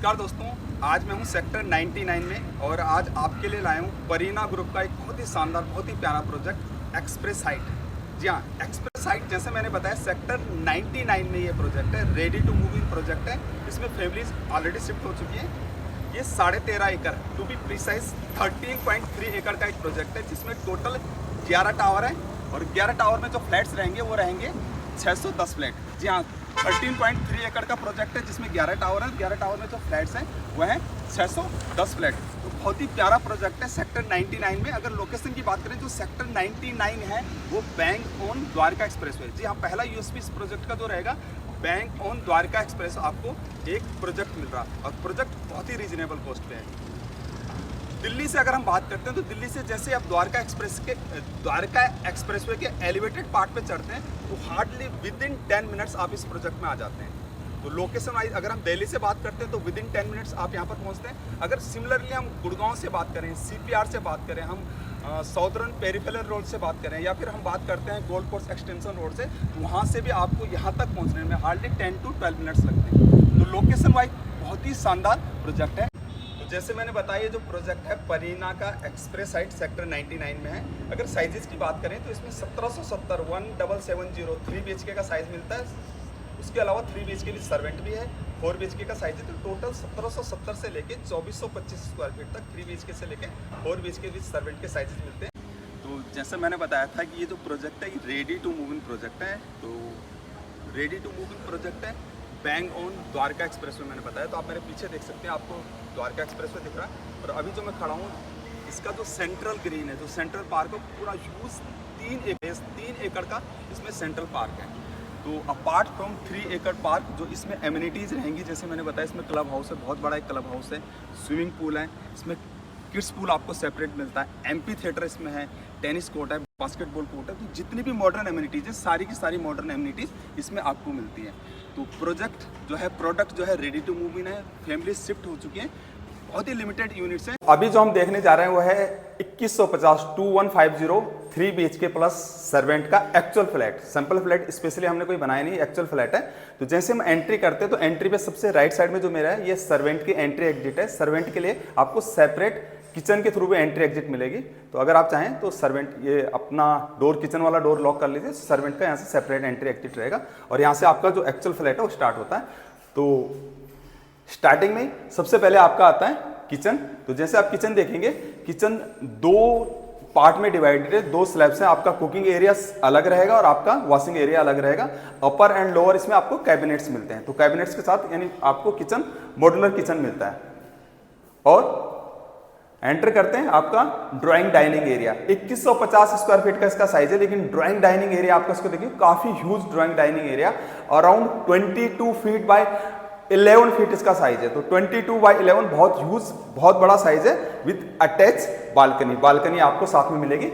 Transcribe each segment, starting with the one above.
नमस्कार दोस्तों, आज मैं हूं सेक्टर 99 में और आज आपके लिए लाया हूं परीना ग्रुप का एक बहुत ही शानदार, बहुत ही प्यारा प्रोजेक्ट एक्सप्रेस हाइट। जी हाँ, एक्सप्रेस हाइट जैसे मैंने बताया सेक्टर 99 में ये प्रोजेक्ट है, ready to move in project है। इसमें फैमिलीज ऑलरेडी शिफ्ट हो चुकी हैं। ये 13.5 एकड़, टू बी प्रिसाइज 13.3 एकड़ का एक प्रोजेक्ट है जिसमें टोटल 11 टावर है और 11 टावर में जो फ्लैट्स रहेंगे वो रहेंगे 610 फ्लैट। जी हाँ, 13.3 एकड़ का प्रोजेक्ट है जिसमें 11 टावर है। 11 टावर में जो फ्लैट्स हैं वो हैं 610 फ्लैट। तो बहुत ही प्यारा प्रोजेक्ट है सेक्टर 99 में। अगर लोकेशन की बात करें, जो सेक्टर 99 है वो बैंक ऑन द्वारका एक्सप्रेसवे। जी हाँ, पहला यूएसपी इस प्रोजेक्ट का जो रहेगा, बैंक ऑन द्वारका एक्सप्रेस आपको एक प्रोजेक्ट मिल रहा और प्रोजेक्ट बहुत ही रीजनेबल कॉस्ट पे है। दिल्ली से अगर हम बात करते हैं तो दिल्ली से जैसे आप द्वारका एक्सप्रेसवे के एलिवेटेड पार्ट पे चढ़ते हैं तो हार्डली विद इन 10 मिनट्स आप इस प्रोजेक्ट में आ जाते हैं। तो लोकेशन वाइज अगर हम दिल्ली से बात करते हैं तो विद इन 10 मिनट्स आप यहाँ पर पहुँचते हैं। अगर सिमिलरली हम गुड़गांव से बात करें, CPR से बात करें, हम साउदर्न पेरिफेरल रोड से बात करें या फिर हम बात करते हैं गोल्ड कोर्स एक्सटेंशन रोड से, तो वहाँ से भी आपको यहाँ तक पहुँचने में हार्डली 10 to 12 मिनट्स लगते हैं। तो लोकेशन वाइज बहुत ही शानदार प्रोजेक्ट है। जैसे मैंने बताया, ये जो प्रोजेक्ट है परीना का एक्सप्रेस हाइट सेक्टर 99 में है। अगर साइजेस की बात करें तो इसमें 1770 1770 3 BHK का साइज़ मिलता है। उसके अलावा 3 BHK विद सर्वेंट भी है। 4 BHK का साइज है। तो टोटल 1770 से लेके 2425 स्क्वायर फीट तक 3 BHK से लेके 4 BHK विद सर्वेंट के साइजेस मिलते हैं। तो जैसे मैंने बताया था कि ये जो प्रोजेक्ट है ये ready to move in project है। तो ready to move in project है बैंक ऑन द्वारका एक्सप्रेस में। मैंने बताया, तो आप मेरे पीछे देख सकते हैं, आपको द्वारका एक्सप्रेस में दिख रहा है। और अभी जो मैं खड़ा हूँ, इसका जो सेंट्रल ग्रीन है, जो सेंट्रल पार्क है, पूरा ह्यूज 3 एकड़ का इसमें सेंट्रल पार्क है। तो अपार्ट फ्रॉम 3 एकड़ पार्क जो इसमें एमिनिटीज़ रहेंगी, जैसे मैंने बताया, इसमें क्लब हाउस है, बहुत बड़ा एक क्लब हाउस है, स्विमिंग पूल है, इसमें किड्स पूल आपको सेपरेट मिलता है, MP थिएटर इसमें है, टेनिस कोर्ट है, बास्केटबॉल कोर्ट है। तो जितनी भी मॉडर्न एमिनिटीज़ है, सारी की सारी मॉडर्न एमिनिटीज़ इसमें आपको मिलती है। तो प्रोडक्ट जो है रेडी टू मूव इन है। फैमिली शिफ्ट हो चुकी है, बहुत ही लिमिटेड यूनिट्स हैं। अभी जो हम देखने जा रहे हैं वो है 2150 3 BHK प्लस सर्वेंट का actual flat. Simple flat specially हमने कोई बनाया नहीं, एक्चुअल फ्लैट है। तो जैसे हम एंट्री करते हैं तो एंट्री पे सबसे राइट साइड में जो मेरा है ये सर्वेंट की एंट्री एग्जिट है। सर्वेंट के लिए आपको सेपरेट किचन के थ्रू भी एंट्री एग्जिट मिलेगी। तो अगर आप चाहें तो सर्वेंट ये अपना डोर, किचन वाला डोर लॉक कर लीजिए, सर्वेंट का यहाँ से सेपरेट एंट्री एग्जिट रहेगा और यहाँ से आपका जो एक्चुअल फ्लैट है वो स्टार्ट होता है। तो स्टार्टिंग में सबसे पहले आपका आता है किचन। तो जैसे आप किचन देखेंगे, किचन 2 पार्ट में डिवाइडेड है, 2 स्लैब्स हैं। आपका कुकिंग एरिया अलग रहेगा और आपका वॉशिंग एरिया अलग रहेगा। अपर एंड लोअर इसमें आपको कैबिनेट्स मिलते हैं। तो कैबिनेट्स के साथ यानी आपको किचन, मॉड्यूलर किचन मिलता है। और एंटर करते हैं आपका drawing dining area. 2150 square feet का इसका साइज है, लेकिन ड्राइंग डाइनिंग एरिया आपका इसको देखिए काफी huge drawing dining area, around 22 feet by 11 feet इसका साइज है। तो 22 बाय 11 बहुत ह्यूज, बहुत बड़ा साइज है विद अटैच बालकनी। बालकनी आपको साथ में मिलेगी।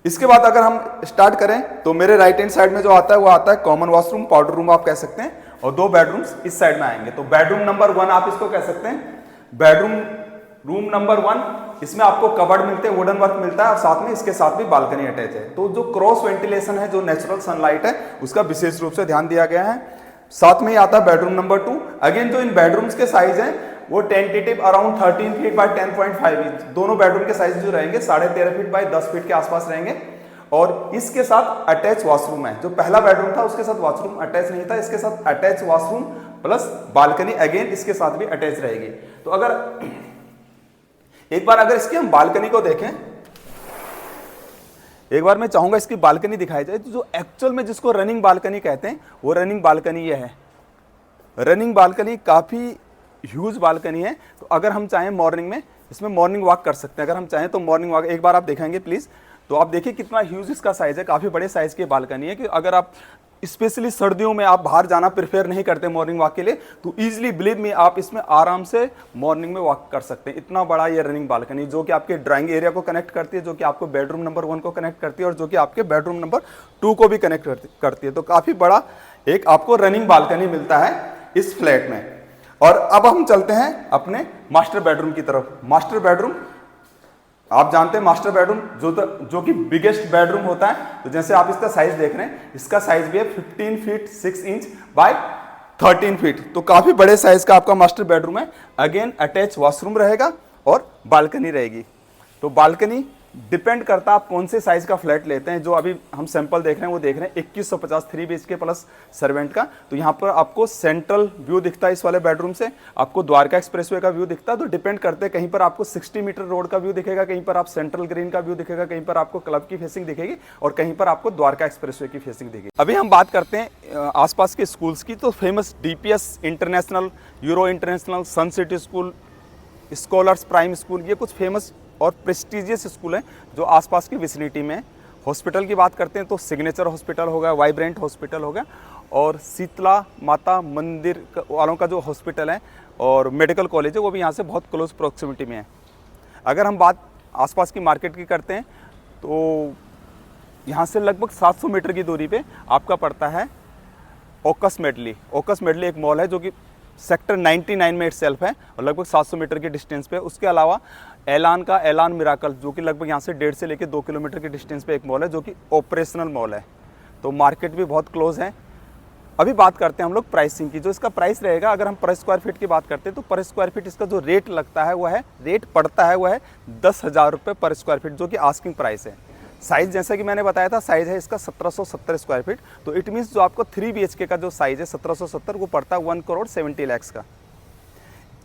इसके बाद अगर हम स्टार्ट करें तो मेरे राइट हैंड साइड में जो आता है वो आता है कॉमन वॉशरूम, पाउडर रूम आप कह सकते हैं, और 2 बेडरूम्स इस साइड में आएंगे। तो बेडरूम नंबर 1 आप इसको कह सकते हैं। बेडरूम रूम नंबर 1, इसमें आपको कबर्ड मिलते हैं, वुडन वर्क मिलता है और साथ में इसके साथ भी बालकनी अटैच है। तो जो क्रॉस वेंटिलेशन है, जो नेचुरल सनलाइट है, उसका विशेष रूप से ध्यान दिया गया है। साथ में ही आता है बेडरूम नंबर 2। अगेन जो इन बेडरूम्स के साइज हैं वो tentative around 13 feet by 10.5 inch. दोनों बेडरूम के साइज जो रहेंगे 13.5 फीट बाय 10 फीट के आसपास रहेंगे। और इसके साथ अटैच वॉशरूम है। जो पहला बेडरूम था उसके साथ वॉशरूम अटैच नहीं था, इसके साथ attach washroom plus balcony again इसके साथ भी अटैच रहेगी। तो अगर एक बार अगर इसकी हम बालकनी को देखें, एक बार मैं चाहूंगा इसकी बालकनी दिखाई जाए। तो जो एक्चुअल में जिसको रनिंग बालकनी कहते हैं वो रनिंग बालकनी ये है। रनिंग बालकनी काफी ह्यूज बालकनी है। तो अगर हम चाहें मॉर्निंग में इसमें मॉर्निंग वॉक कर सकते हैं। अगर हम चाहें तो मॉर्निंग वॉक एक बार आप दिखाएंगे प्लीज। तो आप देखिए कितना ह्यूज इसका साइज है, काफी बड़े साइज की बालकनी है। कि अगर आप स्पेशली सर्दियों में आप बाहर जाना प्रेफर नहीं करते मॉर्निंग वॉक के लिए, तो इजीली बिलीव मी आप इसमें आराम से मॉर्निंग में वॉक कर सकते हैं। इतना बड़ा ये रनिंग बालकनी, जो कि आपके ड्राइंग एरिया को कनेक्ट करती है, जो कि आपको बेडरूम नंबर 1 को कनेक्ट करती है और जो कि आपके बेडरूम नंबर 2 को भी कनेक्ट करती है। तो काफी बड़ा एक आपको रनिंग बालकनी मिलता है इस फ्लैट में। और अब हम चलते हैं अपने मास्टर बेडरूम की तरफ। मास्टर बेडरूम आप जानते हैं, मास्टर बेडरूम जो कि बिगेस्ट बेडरूम होता है। तो जैसे आप इसका साइज देख रहे हैं, इसका साइज भी है 15 फीट 6 इंच बाय 13 फीट, तो काफी बड़े साइज का आपका मास्टर बेडरूम है। अगेन अटैच वॉशरूम रहेगा और बालकनी रहेगी। तो बालकनी डिपेंड करता है आप कौन से साइज का फ्लैट लेते हैं। जो अभी हम सैंपल देख रहे हैं वो देख रहे हैं 2150 3 BHK प्लस सर्वेंट का। तो यहाँ पर आपको सेंट्रल व्यू दिखता है इस वाले बेडरूम से, आपको द्वारका एक्सप्रेसवे का व्यू दिखता है। तो डिपेंड करते हैं, कहीं पर आपको 60 मीटर रोड का व्यू दिखेगा, कहीं पर आप सेंट्रल ग्रीन का व्यू दिखेगा, कहीं पर आपको क्लब की फेसिंग दिखेगी और कहीं पर आपको द्वारका एक्सप्रेसवे की फेसिंग दिखेगी। अभी हम बात करते हैं आसपास के स्कूल्स की। तो famous DPS international, Euro international, Sun City school, scholars prime school, ये कुछ फेमस और प्रेस्टिजियस स्कूल हैं जो आसपास की विसिनिटी में। हॉस्पिटल की बात करते हैं तो सिग्नेचर हॉस्पिटल होगा, वाइब्रेंट हॉस्पिटल होगा और शीतला माता मंदिर वालों का जो हॉस्पिटल है और मेडिकल कॉलेज है वो भी यहाँ से बहुत क्लोज प्रॉक्सिमिटी में है। अगर हम बात आसपास की मार्केट की करते हैं तो यहाँ से लगभग 700 मीटर की दूरी पे आपका पड़ता है ओकस मेडली। ओकस मेडली एक मॉल है जो कि सेक्टर 99 में इटसेल्फ है और लगभग 700 मीटर के डिस्टेंस पे। उसके अलावा एलान का एलान मिराकल जो कि लगभग यहाँ से 1.5 से लेकर 2 किलोमीटर के डिस्टेंस पे एक मॉल है जो कि ऑपरेशनल मॉल है। तो मार्केट भी बहुत क्लोज है। अभी बात करते हैं हम लोग प्राइसिंग की। जो इसका प्राइस रहेगा, अगर हम पर स्क्वायर फीट की बात करते हैं तो पर स्क्वायर फीट इसका जो रेट लगता है वह है, रेट पड़ता है वह है 10,000 रुपये पर स्क्वायर फीट, जो कि आस्किंग प्राइस है। साइज़ जैसा कि मैंने बताया था, साइज़ है इसका 1770 स्क्वायर फीट। तो इट मीन्स जो आपको 3 BHK का जो साइज़ है 1770 वो पड़ता है 1 करोड़ 70 लाख का।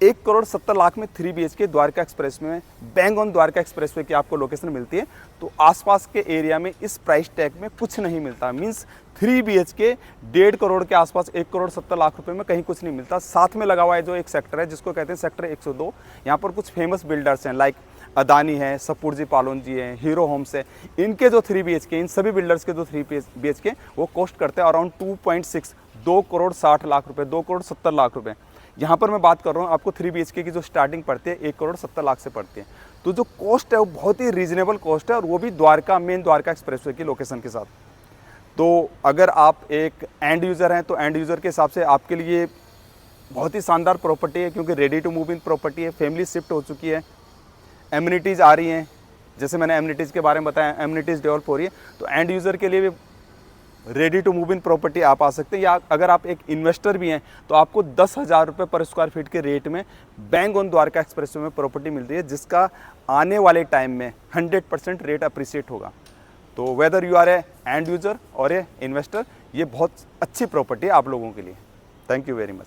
1 करोड़ 70 लाख में 3 BHK द्वारका एक्सप्रेस में, bang on Dwarka express way की आपको लोकेशन मिलती है। तो आसपास के एरिया में इस प्राइस टैग में कुछ नहीं मिलता। मीन्स 3 BHK 1.5 करोड़ के आसपास 1 करोड़ 70 लाख रुपए में कहीं कुछ नहीं मिलता। साथ में लगा हुआ है जो एक सेक्टर है जिसको कहते हैं सेक्टर 102। यहाँ पर कुछ फेमस बिल्डर्स हैं, लाइक अदानी है, सपूरजी पालोन जी हैं, हीरो होम्स है। इनके जो 3 BHK, इन सभी बिल्डर्स के जो 3 BHK वो कॉस्ट करते हैं अराउंड 2.6, 2 करोड़ 60 लाख रुपए, 2 करोड़ 70 लाख रुपए। यहाँ पर मैं बात कर रहा हूँ आपको 3 BHK की जो स्टार्टिंग पड़ती है 1 करोड़ 70 लाख से पड़ती है। तो जो कॉस्ट है वो बहुत ही रीजनेबल कॉस्ट है और वो भी द्वारका, मेन द्वारका एक्सप्रेसवे की लोकेशन के साथ। तो अगर आप एक एंड यूज़र हैं तो एंड यूज़र के हिसाब से आपके लिए बहुत ही शानदार प्रॉपर्टी है, क्योंकि ready to move in property है, फैमिली शिफ्ट हो चुकी है, एमिनिटीज़ आ रही हैं। जैसे मैंने एमिनिटीज़ के बारे में बताया, एमिनिटीज़ डेवलप हो रही है। तो एंड यूज़र के लिए भी ready to move in property आप आ सकते हैं। या अगर आप एक इन्वेस्टर भी हैं तो आपको 10,000 रुपये पर स्क्वायर फीट के रेट में बैंक ऑन द्वारका एक्सप्रेसवे में प्रॉपर्टी मिल रही है, जिसका आने वाले टाइम में 100% रेट अप्रिशिएट होगा। तो whether you are a end user और ए इन्वेस्टर, ये बहुत अच्छी प्रॉपर्टी है आप लोगों के लिए। Thank you very much.